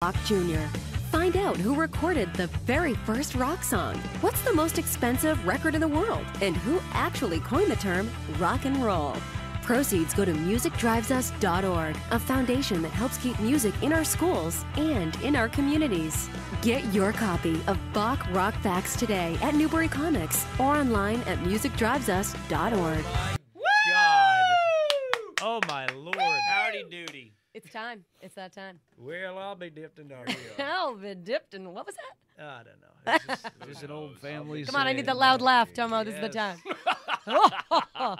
Rock Jr. Find out who recorded the very first rock song, what's the most expensive record in the world, and who actually coined the term rock and roll. Proceeds go to musicdrivesus.org, a foundation that helps keep music in our schools and in our communities. Get your copy of Bach Rock Facts today at Newbury Comics or online at musicdrivesus.org. God. Oh, my Lord. Howdy doody. It's time. It's that time. Well, I'll be dipped in I'll be dipped in, what was that? I don't know. It's just an old family Come on, I need saying. that loud laugh, Tomo. This is the Yes. time.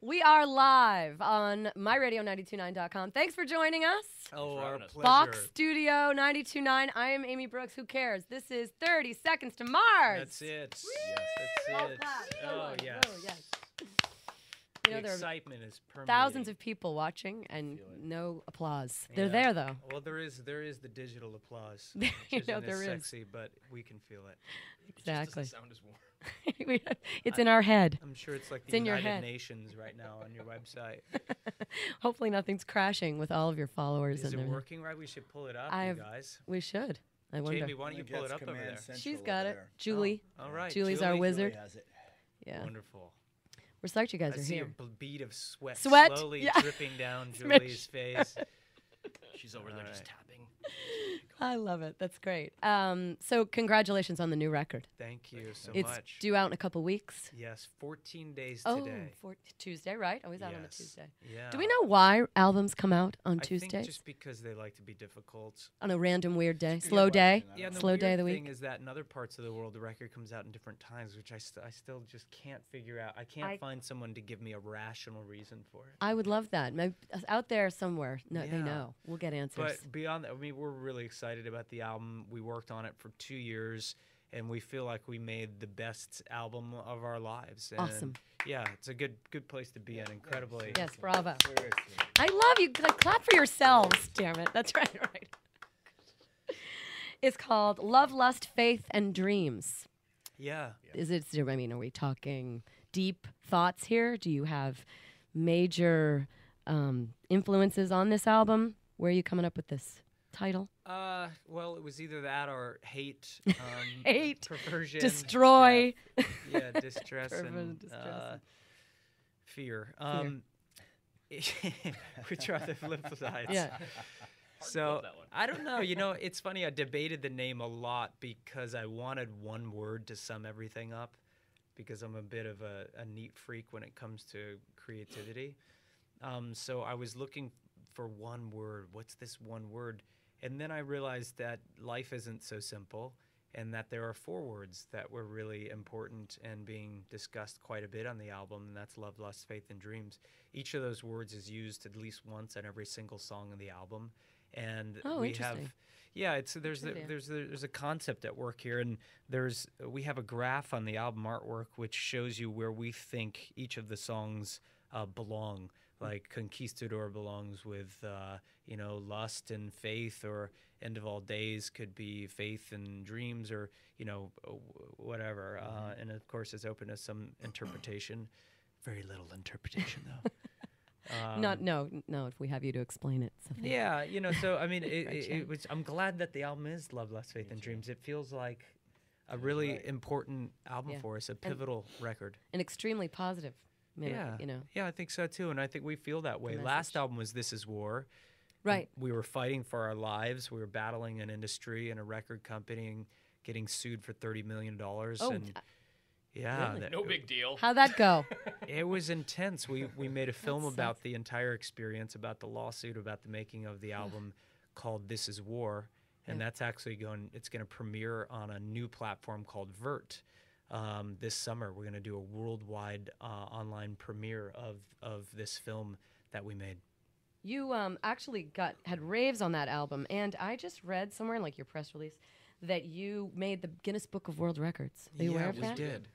We are live on myradio929.com. Thanks for joining us. Oh, our pleasure. Fox Studio 92.9. I am Amy Brooks. Who cares? This is 30 Seconds to Mars. That's it. Oh, That's it. clap. Oh, Good yes. one. Oh, yes. You know, The there are excitement is permeating. thousands of people watching and no applause. They're Yeah. there, though. Well, there is the digital applause. You Which know, isn't there as is. sexy, but we can feel it. Exactly. Sound as warm. It's in our head. I'm sure it's like It's the in your United head. Nations right now on your website. Hopefully nothing's crashing with all of your followers. Is and it everything. working right? We should pull it up, I you have- guys. We should. I wonder. Jamie, why don't you pull it up over there? She's got it. Julie. All right. Julie's our Julie. wizard. Has it. Yeah. Wonderful. We're stoked you guys I are see here. a bead of sweat, Sweat? slowly Yeah. dripping down Smish. Julie's face. She's over there just Alright. tapping. I love it. That's great. So congratulations on the new record. Thank you so It's much. due out in a couple weeks. Yes, 14 days Oh, today. Tuesday, right? Always out on a Yes. Tuesday. Yeah. Do we know why albums come out on I Tuesdays? think just because they like to be difficult. On a random weird day? Good Slow day? question. Yeah, and the Slow weird day of the thing week? is that in other parts of the world, the record comes out in different times, which I still just can't figure out. I can't find someone to give me a rational reason for it. I would love that. Out there somewhere, they Yeah. know. We'll get answers. But beyond that, I mean, we're really excited about the album. We worked on it for 2 years, and we feel like we made the best album of our lives. And Awesome. Yeah, it's a good place to be in. Incredibly. Yes, bravo. Seriously. I love you. Clap for yourselves, damn it. That's right, right. It's called Love, Lust, Faith, and Dreams. Yeah. Are we talking deep thoughts here? Do you have major influences on this album? Where are you coming up with this title? Well, it was either that or hate, Hate, perversion, Destroy. yeah, distress, Perversion, and distress, fear. Which are the flip sides. Yeah. So that one. I don't know. You know, it's funny. I debated the name a lot because I wanted one word to sum everything up. Because I'm a bit of a neat freak when it comes to creativity. So I was looking for one word. What's this one word? And then I realized that life isn't so simple, and that there are 4 words that were really important and being discussed quite a bit on the album, and that's love, lust, faith, and dreams. Each of those words is used at least once on every single song on the album, and Oh, we interesting. have. Yeah, there's Trivia. a concept at work here, and we have a graph on the album artwork which shows you where we think each of the songs belong. Like Conquistador belongs with lust and faith, or End of All Days could be faith and dreams, or whatever. And of course, it's open to some interpretation. Very little interpretation though. No, if we have you to explain it. Sophie. Yeah, so I mean, Right, Shane? it was. I'm glad that the album is Love, Lust, Faith, and Dreams. It feels like a really important album Yeah. for us, a pivotal record. An extremely positive minute, Yeah, yeah, I think so too, and I think we feel that way. message. Last album was This Is War. Right. We were fighting for our lives. We were battling an industry and a record company and getting sued for $30 million. Oh, and yeah, really? No big deal. How'd that go? it was intense. We made a film sucks. about the entire experience, about the lawsuit, about the making of the album called This Is War. And Yeah. that's actually it's going to premiere on a new platform called Vert. This summer, we're going to do a worldwide online premiere of this film that we made. You actually had raves on that album, and I just read somewhere in like your press release that you made the Guinness Book of World Records. Are you aware of we that? did.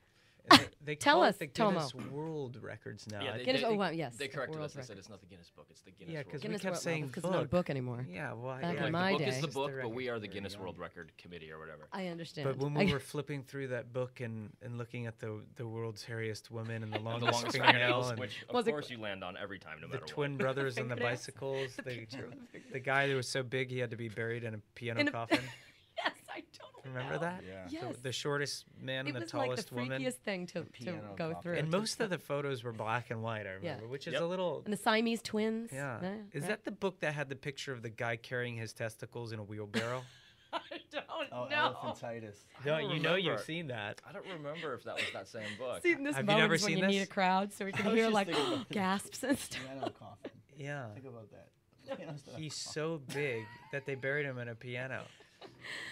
They Tell call us, it the Tomo. Guinness World Records now. Yeah, I they- Guinness. Yes. They the corrected world us. They said record. it's not the Guinness Book. It's the Guinness Yeah, World. because we Guinness kept World, saying because it's not a book anymore. Yeah, well, Back yeah, in Like, my the book day. is the Just book, but record. we are the Guinness World Record Committee or whatever. I understand. But when I- we were flipping through that book and looking at the world's hairiest woman and the The longest, longest fingernail fingernails, and which of Was it- course you land on every time, no the matter twin what. brothers on the Fingernails? bicycles, picture of the the guy that was so big he had to be buried in a piano In a- coffin. Yes, I totally Remember know. that? Yeah. Yes. The shortest man It and the was like tallest the woman. freakiest thing to piano go coffin. through. And to most of the photos were black and white, I remember, which is Yep. a little. and the Siamese twins. Yeah. Is right. that the book that had the picture of the guy carrying his testicles in a wheelbarrow? I don't Oh, know. elephantitis. No, don't you know you've remember. seen that. I don't remember if that was that same book. See, this Have you moment never is when seen you need a this? crowd so we can I was hear just like thinking about it. gasps and stuff. Piano coffin. Yeah. Think about that. Piano's not a He's coffin. so big that they buried him in a piano.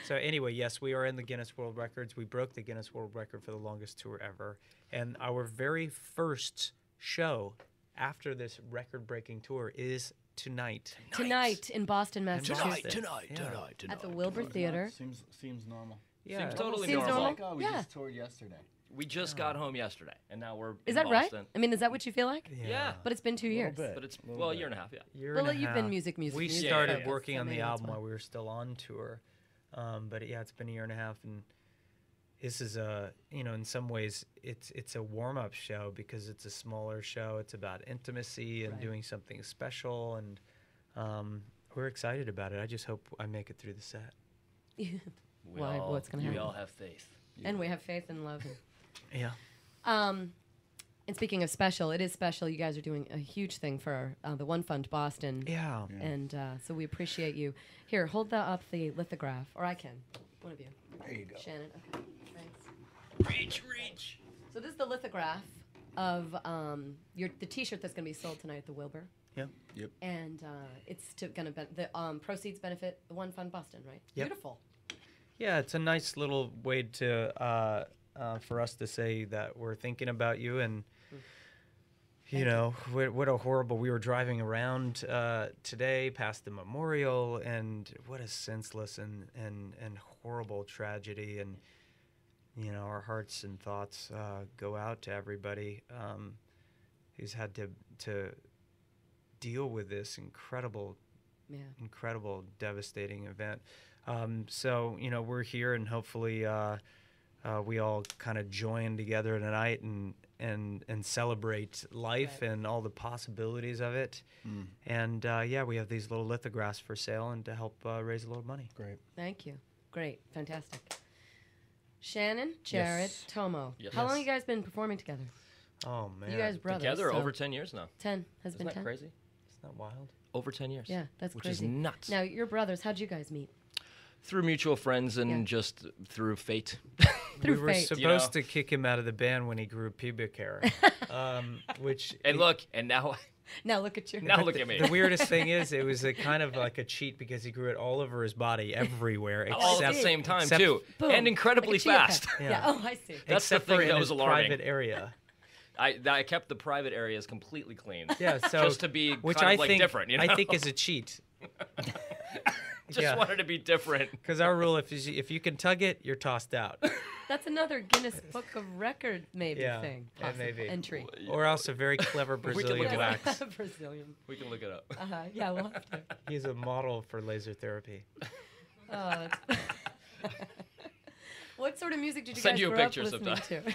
So anyway, yes, we are in the Guinness World Records. We broke the Guinness World Record for the longest tour ever. And our very first show after this record-breaking tour is tonight. Tonight in Boston, Massachusetts. Yeah. At the Wilbur Theater. Seems normal. Yeah. Seems totally Seems normal. normal. Like, oh, we Yeah. just toured yesterday. We just got home yesterday, and now we're Is in that right? Boston. I mean, is that what you feel like? Yeah. But it's been 2 Little years. bit. But it's, Little well, a bit. year and a half, yeah. Year Well, and a you've been half. music We music started focused, working so on the maybe that's album why. while we were still on tour. But yeah, it's been a year and a half, and this is a, in some ways, it's a warm-up show because it's a smaller show. It's about intimacy and Right. doing something special, and we're excited about it. I just hope I make it through the set. We Why- all, what's gonna We happen? all have faith. And we have faith and love. Yeah. And speaking of special, it is special. You guys are doing a huge thing for the One Fund Boston. Yeah. And so we appreciate you. Here, hold up the lithograph, or I can. One of you. There you go. Shannon, okay. Thanks. Reach. So this is the lithograph of the T-shirt that's going to be sold tonight at the Wilbur. Yep. Yep. And it's going to the proceeds benefit the One Fund Boston, right? Yep. Beautiful. Yeah, it's a nice little way to for us to say that we're thinking about you, and what a horrible. We were driving around today past the memorial, and what a senseless and horrible tragedy, and our hearts and thoughts go out to everybody who's had to deal with this incredible, devastating event. So we're here, and hopefully we all kind of join together tonight and celebrate life Right. and all the possibilities of it. And we have these little lithographs for sale and to help raise a little money. Great. Thank you. Great. Fantastic. Shannon, Jared, Yes. Tomo. Yes. How long you guys been performing together? Oh man, You guys brothers. Together so over 10 years now. 10 has Isn't been that 10. crazy? isn't that wild? Over 10 years. Yeah, that's which crazy. is nuts. Now, you're brothers. How'd you guys meet? Through mutual friends and Yeah. just through fate. Through we were fate. supposed to kick him out of the band when he grew pubic hair, which And look, and now Now look at you. Now look at me. The weirdest thing is, it was a kind of like a cheat because he grew it all over his body, everywhere, all at the see. same time except- too, Boom. and incredibly Like a chia pet. fast. Yeah. Yeah. Oh, I see. That's the except thing for in that was his alarming. private area. I kept the private areas completely clean. Yeah, so Just to be which kind I of like think different, you know? I think is a cheat. Just yeah. wanted to be different. Because our rule, if you can tug it, you're tossed out, That's another Guinness Book of Record maybe Yeah, thing. yeah, Possible maybe. entry. or else a very clever can Brazilian look it up. wax. Brazilian. We can look it up. Yeah, we'll have to. He's a model for laser therapy. Oh, that's... What sort of music did you Send guys you a grow picture up listening sometime. to?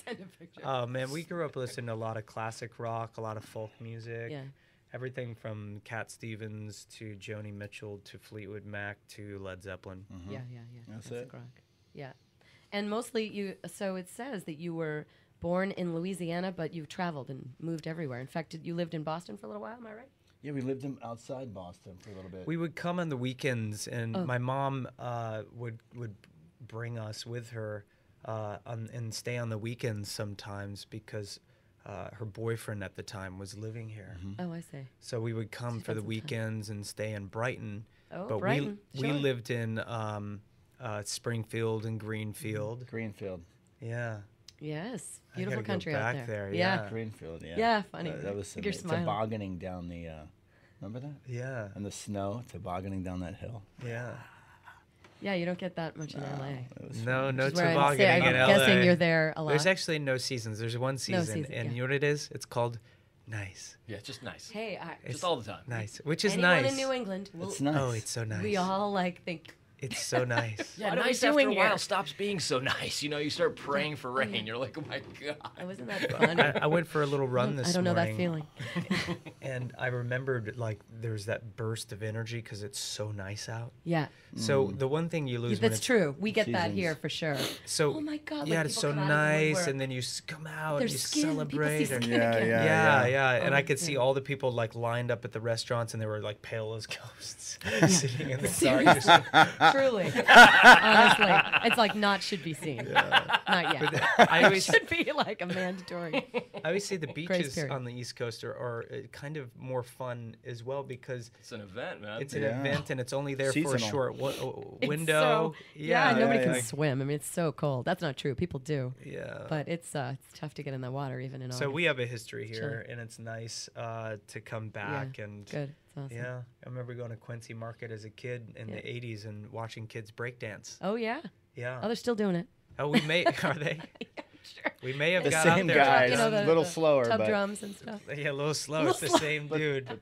Send a picture. Oh man, we grew up listening to a lot of classic rock, a lot of folk music. Yeah. Everything from Cat Stevens to Joni Mitchell to Fleetwood Mac to Led Zeppelin. Yeah. That's Classic it. rock. Yeah. And mostly you, so it says that you were born in Louisiana, but you've traveled and moved everywhere. In fact, you lived in Boston for a little while, am I right? Yeah, we lived outside Boston for a little bit. We would come on the weekends, and Oh. my mom would bring us with her and stay on the weekends sometimes because her boyfriend at the time was living here. Oh, I see. So we would come you for spent the some time. weekends and stay in Brighton. Oh, but Brighton, we sure. lived in Springfield and Greenfield. Greenfield. Yeah. Yes. I Beautiful gotta go country back out there. there, Yeah. yeah. Greenfield, yeah. Yeah, funny. That was You're smiling. tobogganing down the, remember that? Yeah. And the snow, tobogganing down that hill. Yeah. Yeah, you don't get that much in LA. No Which is where I'm tobogganing in LA. guessing you're there a lot. There's actually no seasons. There's one season, season, and yeah. you know what it is? It's called Nice. Yeah, just nice. Hey, Just all the time. Nice, which is anyone nice. in New England, It's nice. Oh, it's so nice. we all like think. It's so nice. Yeah, What are we nice after a doing while here? stops being so nice. You know, you start praying for rain. You're like, oh my God. Wasn't that funny? I went for a little run this I don't know that morning. feeling. And I remembered like there's that burst of energy because it's so nice out. Yeah, So the one thing you lose when that's it's true. We get that Seasons. here for sure. so Oh my God, yeah, like it's people so come out of the nice, woodwork. and then you come out, Their and you skin, people see celebrate. and- skin again. yeah. And Oh, I could see yeah. all the people like lined up at the restaurants, and they were like pale as ghosts, sitting in the dark. Seriously. Truly. Honestly, it's like not should be seen. Not yet. I It always, should be like a mandatory. I always say the beaches period. on the East Coast are kind of more fun as well because It's an event, man. it's an Yeah. event and it's only there for a Seasonal. short It's window. so- yeah, nobody yeah, can yeah. swim. I mean, it's so cold. That's not true. People do, Yeah. but it's tough to get in the water even in So August. we have a history here, Chilly. and it's nice to come back and Good. It's awesome. yeah. I remember going to Quincy Market as a kid in the '80s and watching kids breakdance. Oh yeah. Yeah. Oh, they're still doing it. Oh, we may are they? Sure. We may have The got same out there. guys. You know, a little the slower, tub but drums and stuff. Yeah, a little slow. It's the same dude.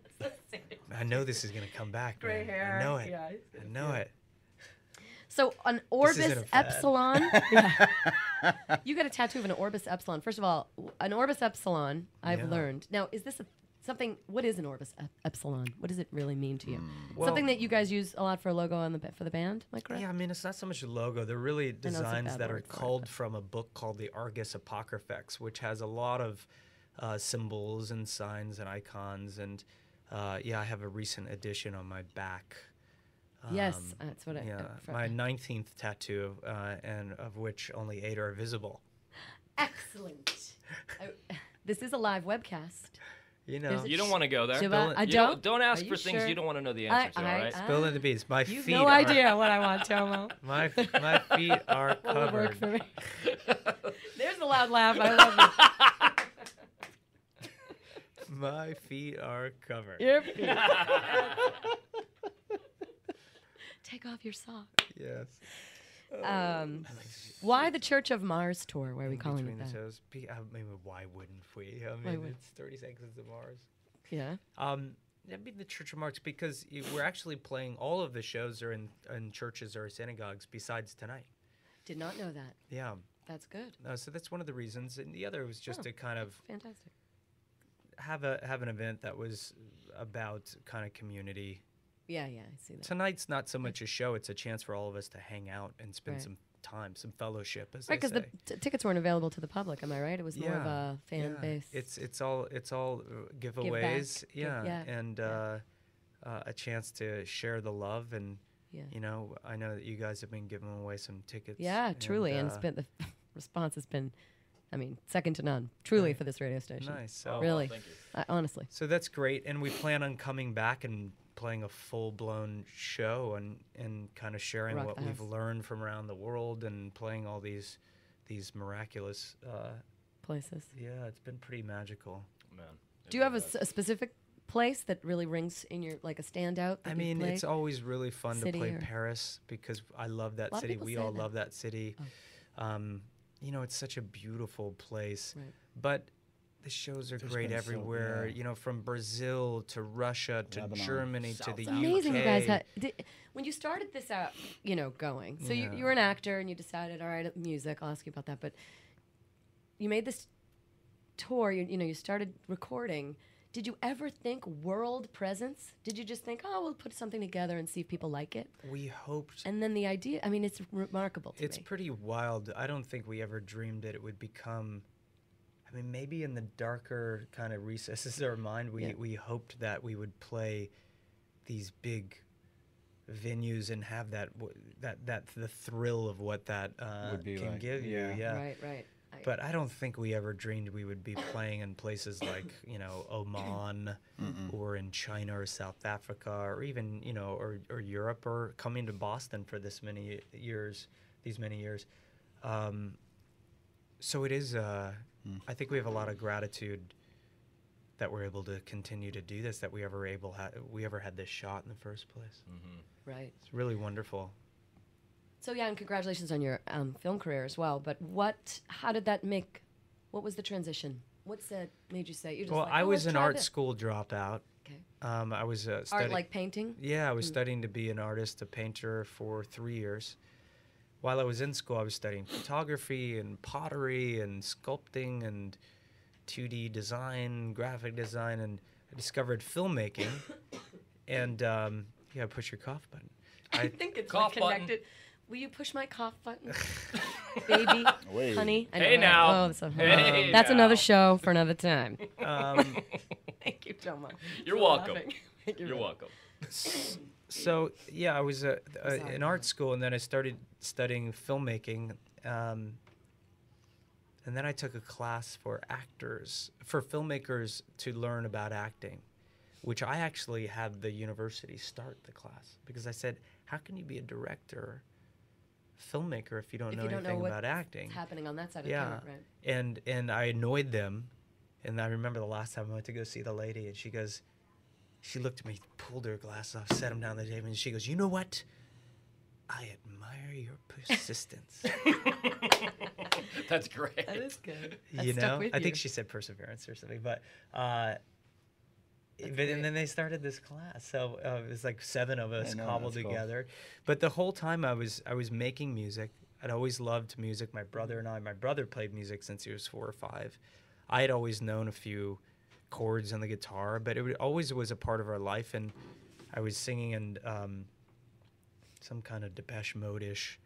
I know this is gonna come back. Gray man. hair. I know it. Yeah. I know it. So an Orbis isn't a fad. Epsilon. Yeah. You got a tattoo of an Orbis Epsilon. First of all, an Orbis Epsilon, I've Yeah. learned. Now, is this something? What is an Orbis Epsilon? What does it really mean to you? Well- Something that you guys use a lot for a logo on for the band, am I correct? Yeah, I mean, it's not so much a logo. They're really it's a designs bad that are word for it, culled but- from a book called the Argus Apocryphex, which has a lot of symbols and signs and icons. And yeah, I have a recent edition on my back. Yes, that's what I. Yeah, for- my 19th tattoo, and of which only 8 are visible. Excellent. This is a live webcast. You know, There's a You don't want to go there. Should I- I You don't? Don't ask Are you for things sure? you don't want to know the answer to, all right? spilling the beans. My You've feet no are, idea what I want, Tomo. My feet are What would work for covered. me? There's a loud laugh. I love it. My feet are covered. Your feet. Take off your sock. Yes. Why the Church of Mars tour? Why are we In calling between it the that? toes. I mean, why wouldn't we? I Why mean, would- it's 30 Seconds to Mars. Yeah. I mean, the Church of Mars, because we're actually playing, all of the shows are in churches or synagogues besides tonight. Did not know that. Yeah. That's good. So that's one of the reasons. And the other was just to kind of Fantastic. have an event that was about kind of community. Yeah, I see that. Tonight's not so much a show; it's a chance for all of us to hang out and spend Right. some time, some fellowship, as Right, they because say. the tickets weren't available to the public. Am I right? It was more of a fan base. It's all giveaways, yeah, and a chance to share the love, and Yeah. you know, I know that you guys have been giving away some tickets. Yeah, truly, and it's been the response has been, I mean, second to none. Truly for this radio station. nice. So Really, thank you. Honestly. so that's great, and we plan on coming back and playing a full-blown show and kind of sharing Rock what the we've house. learned from around the world and playing all these miraculous. Places. Yeah, it's been pretty magical. Man. Do you have a specific place that really rings in your like a standout? That I you mean, play? it's always really fun to City play or- Paris because I love that A lot of city. people We say all that. love that city. Oh. You know, it's such a beautiful place. Right. But the shows are There's great been so- everywhere. yeah. You know, from Brazil to Russia to Lebanon. Germany to the It's UK. amazing you guys had. When you started this out, going. So Yeah. you were an actor and you decided, all right, music. I'll ask you about that. But you made this tour. You started recording. Did you ever think world presence? Did you just think, oh, we'll put something together and see if people like it? We hoped. And then the idea. I mean, it's remarkable to It's me. pretty wild. I don't think we ever dreamed that it would become. I mean, maybe in the darker kind of recesses of our mind, we hoped that we would play these big venues and have that the thrill of what that Would be can like, give you. yeah. Yeah. Right. But I don't think we ever dreamed we would be playing in places like, Oman or in China or South Africa or even, or Europe or coming to Boston for these many years. So it is, I think we have a lot of gratitude that we're able to continue to do this, that we ever had this shot in the first place. Right. It's really wonderful. So yeah, and congratulations on your film career as well. But how did that make? What was the transition? What's that made you say? You're just Well, like, I oh, was let's an try art this. school dropout. Okay. I was Art studying. like painting. Yeah, I was studying to be an artist, a painter for 3 years. While I was in school, I was studying photography and pottery and sculpting and 2D design, graphic design, and I discovered filmmaking. And yeah, push your cough button. I think it's Cough button. connected. Will you push my cough button, baby, Wait. honey? I Hey know, now. Oh, so, Hey that's now. another show for another time. Um, Thank you, Tomo. You're for welcome. laughing. You're welcome. So yeah, I was Sorry, in art school, and then I started studying filmmaking, and then I took a class for filmmakers to learn about acting, which I actually had the university start the class because I said, how can you be a director, filmmaker if you don't know anything about acting? What's happening on that side of the Yeah, camera, right? and I annoyed them, and I remember the last time I went to go see the lady, and she looked at me, pulled her glasses off, set them down the table, and she goes, "You know what? I admire your persistence." That's great. That is good. You know, I think she said perseverance or something, but and then they started this class, so it was like 7 of us I know, cobbled that's cool. together. But the whole time I was making music. I'd always loved music. My brother played music since he was 4 or 5. I had always known a few chords on the guitar, but it always was a part of our life. And I was singing in some kind of Depeche Mode-ish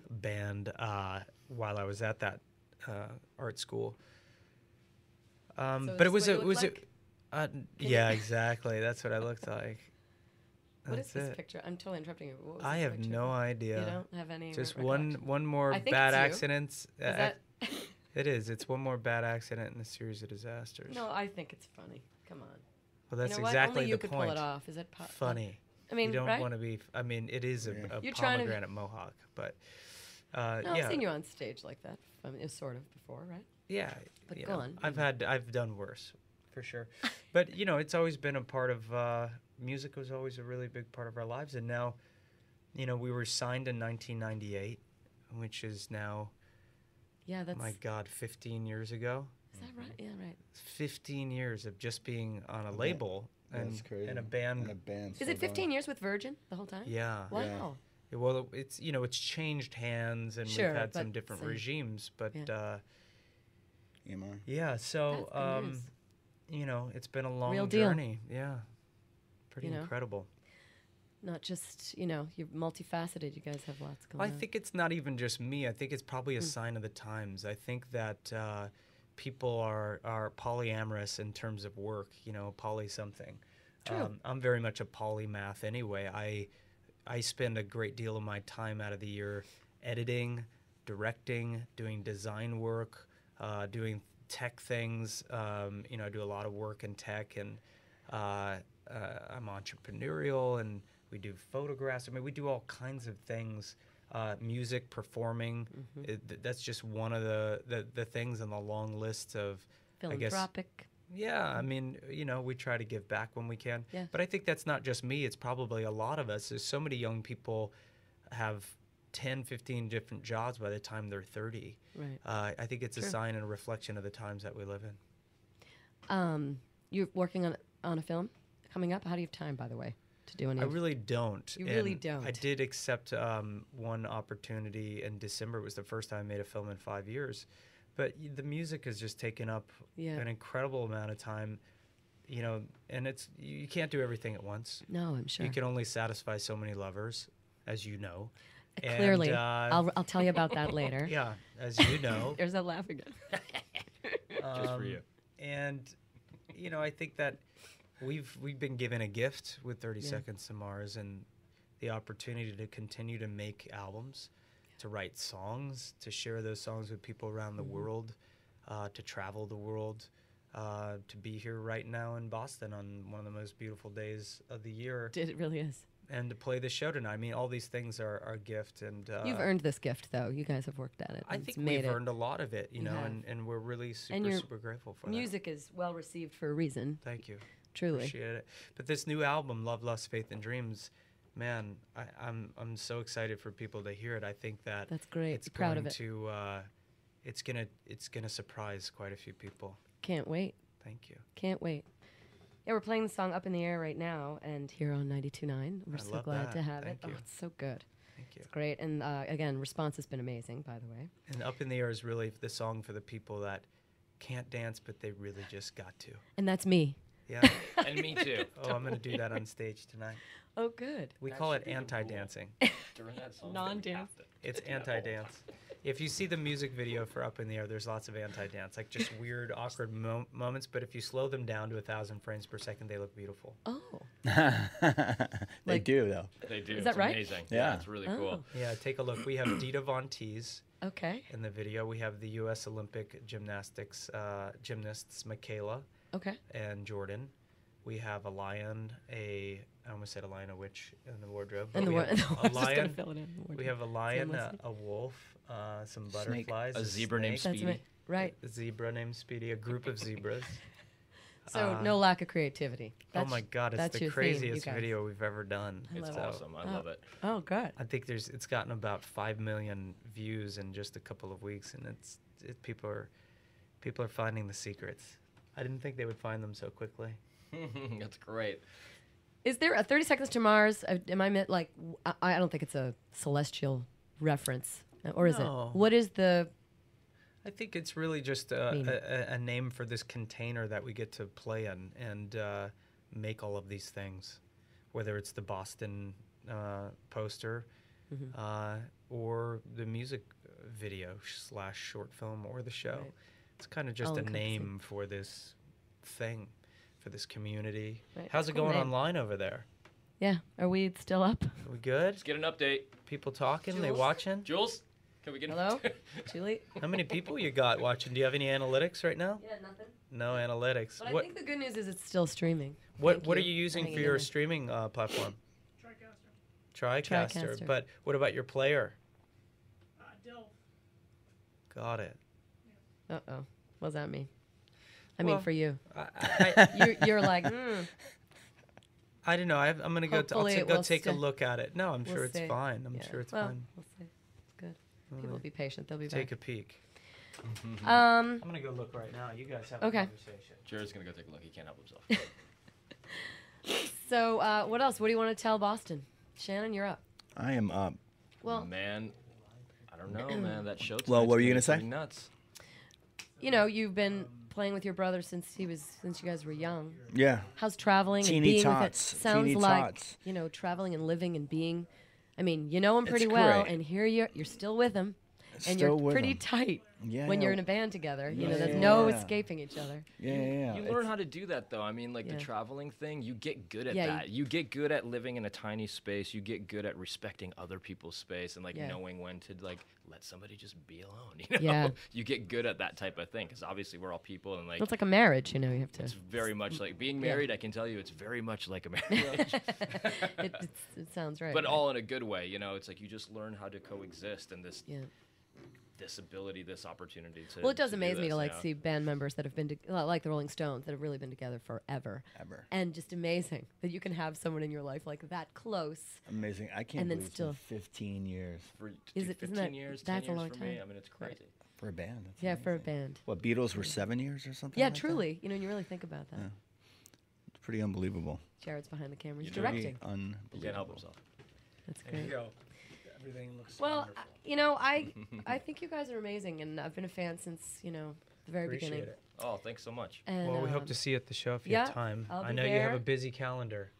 band while I was at that art school. But this it was is what you look like? yeah, exactly. That's what I looked like. What is That's this it. picture? I'm totally interrupting you. What was I this have picture? no idea. You don't have any. Just recollection? one more I think bad it's you. accidents. Is that? It is. It's one more bad accident in a series of disasters. No, I think it's funny. Come on. Well, that's you know what? exactly Only you the could point. pull it off. Is it Funny. I mean, you don't right? want to be. I mean, it is a You're trying to- pomegranate mohawk, but No, yeah, I've seen you on stage like that. I mean, sort of before, right? yeah. But you go know, on. I've done worse, for sure. But you know, it's always been a part of music. Was always a really big part of our lives, and now, you know, we were signed in 1998, which is now, Yeah, that's. my God, 15 years ago. Is that right? Yeah, right. 15 years of just being on a label and That's crazy. and a band. And a band. Is still it 15 going. years with Virgin the whole time? Yeah. Wow. Yeah. Well, it's it's changed hands and Sure, we've had some but different same. regimes, but Yeah. EMI. yeah. So That's good news. you know, it's been a long Real deal. journey. Yeah. Pretty You know? incredible. Not just, you're multifaceted. You guys have lots going I on. think it's not even just me. I think it's probably a Hmm. sign of the times. I think that people are polyamorous in terms of work, you know, poly something. True. I'm very much a polymath anyway. I spend a great deal of my time out of the year editing, directing, doing design work, doing tech things. You know, I do a lot of work in tech, and I'm entrepreneurial, and we do photographs. I mean, we do all kinds of things. Music, performing. That's just one of the things on the long list of, I guess. Philanthropic. Yeah, I mean, you know, we try to give back when we can. Yeah. But I think that's not just me. It's probably a lot of us. There's so many young people have 10, 15 different jobs by the time they're 30. Right. I think it's a True. sign and a reflection of the times that we live in. You're working on a film coming up. How do you have time, by the way, to do any I of really don't. You really and don't. I did accept one opportunity in December. It was the first time I made a film in 5 years. But the music has just taken up Yeah. an incredible amount of time, you know, and you can't do everything at once. No, I'm sure. You can only satisfy so many lovers, as you know. Clearly. And, I'll tell you about that later. yeah, as you know. There's that laugh again. Just for you. And, you know, I think that we've been given a gift with 30 Yeah. Seconds to Mars and the opportunity to continue to make albums, to write songs, to share those songs with people around the world, to travel the world, to be here right now in Boston on one of the most beautiful days of the year, It really is. and to play the show tonight. I mean, all these things are a gift, and You've earned this gift, though. You guys have worked at it. I It's think made we've it. earned a lot of it, you You know, have. and we're really And your super grateful for that. Music is well received for a reason. Thank you. Truly. Appreciate it. But this new album, Love, Lust, Faith, and Dreams, man, I'm so excited for people to hear it. I think that That's great. it's Proud going of it. to it's gonna surprise quite a few people. Can't wait. Thank you. Can't wait. Yeah, we're playing the song Up in the Air right now, and here on 92.9. We're I so love glad that. to have Thank it. you. Oh, it's so good. Thank you. It's great. And again, response has been amazing, by the way. And Up in the Air is really the song for the people that can't dance, but they really just got to. And that's me. Yeah. And me too. Oh, I'm gonna do that on stage tonight. Oh, good. We That call should it be the rule. anti-dancing. During that song, Non-dance. It's anti-dance. If you see the music video for Up in the Air, there's lots of anti-dance, like just weird, awkward moments. But if you slow them down to 1,000 frames per second, they look beautiful. Oh. They Like- do though. They do. Is that It's right? Amazing. Yeah. It's really Oh. cool. Yeah, take a look. We have Dita Von Teese Okay. in the video. We have the U.S. Olympic gymnastics gymnasts Michaela Okay. and Jordan. We have a lion, I almost said a lion, a witch in the wardrobe. but And the we word. have I was a just gonna lion. fill it in. the word. We have a lion, listening. a wolf, some Snake. butterflies, A zebra named snake, That's Speedy. right. a zebra named Speedy, a group of zebras. So no lack of creativity. Oh my God, it's that's the your theme, you craziest guys. video we've ever done. I It's love it. awesome. I Oh. love it. Oh, good. I think it's gotten about 5 million views in just a couple of weeks, and people are finding the secrets. I didn't think they would find them so quickly. That's great. Is there a 30 Seconds to Mars? Am I meant like? I don't think it's a celestial reference, or is No. it? What is the? I think it's really just a name for this container that we get to play in and make all of these things, whether it's the Boston poster or the music video / short film or the show. Right. It's kind of just All a encompassing. name for this thing, for this community. Right. How's it Cool going name. online over there? Yeah. Are we still up? Are we good? Let's get an update. People talking? They Jules? watching? Jules, can we get Hello, Julie. How many people you got watching? Do you have any analytics right now? Yeah, nothing. No analytics. But I What think the good news is it's still streaming. What Thank are you you using for for hanging your in there. streaming platform? TriCaster. TriCaster. But what about your player? Delph. Got it. Uh oh. What does that mean? I mean, Well, for you, I you're like, I don't know. I'm gonna go. Hopefully I'll it go will take a stay. look at it. No, I'm We'll sure it's see. fine. I'm Yeah. sure it's Well, fine. we'll see. It's good. I'm People gonna will be patient. They'll be take a back. peek. Um. I'm gonna go look right now. You guys have Okay. a conversation. Jared's gonna go take a look. He can't help himself. So, what else? What do you want to tell Boston? Shannon, you're up. I am up. Well, Man, I don't know, man. That show. Well, what were you tonight's gonna pretty say? Nuts. you know, you've been playing with your brother since you guys were young. Yeah. How's traveling and Teeny being tots, with it? Sounds teeny like tots. you know, traveling and living and being. I mean, you know him It's pretty well, great. and here you're still with him, and Still you're with pretty him. tight Yeah. when you're in a band together. You know, Yeah, there's yeah, no yeah. escaping each other. Yeah, yeah, yeah. You It's- learn how to do that, though. I mean, like Yeah. the traveling thing, you get good at Yeah, that. You get good at living in a tiny space. You get good at respecting other people's space and like Yeah. knowing when to like let somebody just be alone. You know, Yeah. you get good at that type of thing because obviously we're all people and like It's like a marriage, you know. You have to. it's very much like being Yeah. married. I can tell you, it's very much like a marriage, it sounds right. but right? all in a good way. You know, it's like you just learn how to coexist and Yeah. this ability, this opportunity to. Well, it does to do amaze me this, to you like know? see band members that have been like the Rolling Stones that have really been together forever, Ever. and just amazing that you can have someone in your life like that close. Amazing. I can't And then believe still- it's been 15 years For Is two- it- isn't 15 that- years, that's 10 a years long for me. time. I mean, it's Right. crazy. for a band. That's Yeah, for a amazing. band. What, Beatles were 7 years or something? Yeah, like that? truly. You know, and you really think about that. Yeah. It's pretty unbelievable. Jared's behind the camera. He's You know, he- directing. Unbelievable. He can't help himself. That's There you great. go. Everything looks Well, wonderful. you know, I think you guys are amazing, and I've been a fan since the very Appreciate beginning. it. Oh, thanks so much. And Well, we hope to see you at the show if you yeah, have time. I'll I be know you have there. a busy calendar.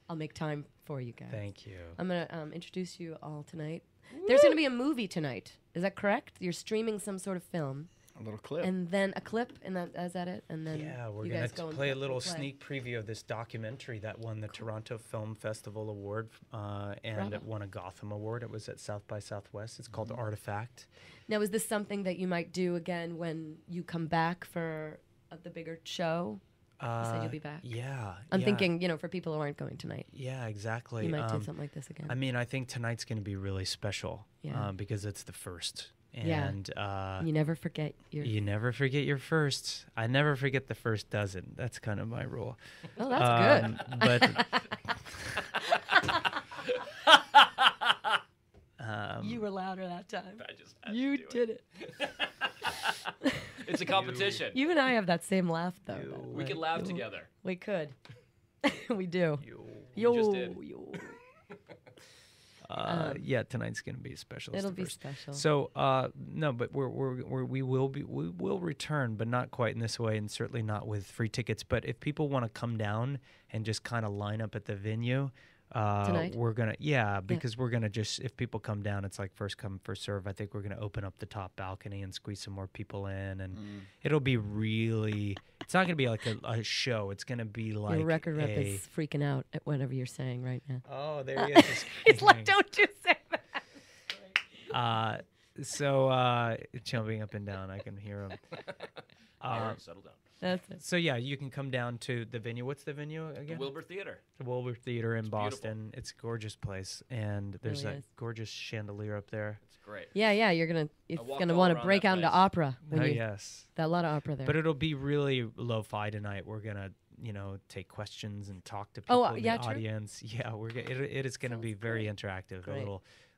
I'll make time for you guys. Thank you. I'm gonna introduce you all tonight. There's gonna be a movie tonight. Is that correct? You're streaming some sort of film, A little clip. and then a clip, and is that it? And then Yeah, we're you going guys to go and play a play- little play. sneak preview of this documentary that won the Toronto Film Festival Award and Bravo. it won a Gotham Award. It was at South by Southwest. It's called Artifact. Now, is this something that you might do again when you come back for the bigger show? You said you'll be back. Yeah. I'm yeah, thinking, for people who aren't going tonight, Yeah, exactly. you might do something like this again. I mean, I think tonight's going to be really special Yeah. because it's the first. Yeah. And you never forget your. you never forget your first. I never forget the first dozen. That's kind of my rule. Oh, that's good. But louder that time. I just had You to do did it. It's a competition. You and I have that same laugh, though. that, We could like, laugh you- together. We could. We do. We just did. Yo. Yeah, tonight's gonna be a special. It's It'll the be first. special. So no, but we will return, but not quite in this way, and certainly not with free tickets. But if people want to come down and just kind of line up at the venue, Tonight? we're gonna because we're gonna just, if people come down, it's like first come first serve. I think we're gonna open up the top balcony and squeeze some more people in, and it'll be really. It's not gonna be like a show. It's gonna be like Your record rep a, is freaking out at whatever you're saying right now. Oh, there he is. He's like, don't you say that. So jumping up and down, I can hear him. All right, settle down. That's it. So yeah, you can come down to the venue. What's the venue again? Wilbur Theater. The Wilbur Theater in beautiful. Boston. It's a gorgeous place, and there's Really that is. gorgeous chandelier up there. It's great. Yeah, you're gonna walked gonna all want to around break that out into place. opera. When Oh you, yes, That a lot of opera there. but it'll be really lo-fi tonight. We're gonna, take questions and talk to people in yeah, the true. audience. Yeah, it is gonna be very interactive. Great.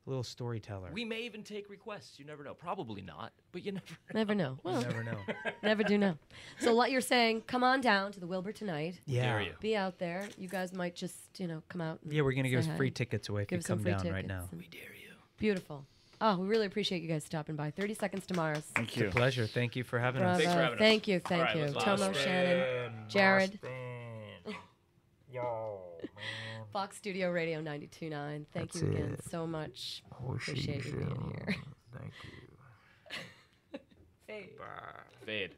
A little storyteller. We may even take requests. You never know. Probably not, but you never know. Never know. Well, You never know. never do know. So what you're saying, come on down to the Wilbur tonight. Yeah. Dare you. Be out there. You guys might just, come out. And Yeah, we're gonna give say us free hi. tickets away if Give you us some come free down tickets. right now. and- Beautiful. Oh, we really appreciate you guys stopping by. 30 seconds to Mars. Thank It's a you. pleasure. Thank you for having Bravo. us. Thanks for having us. Thank you. All Thank right, you. let's Tomo, Boston. Shannon, Jared. Yo, Fox Studio Radio 92.9. Thank you again so much. Appreciate you being here. Thank you. Hey. Fade.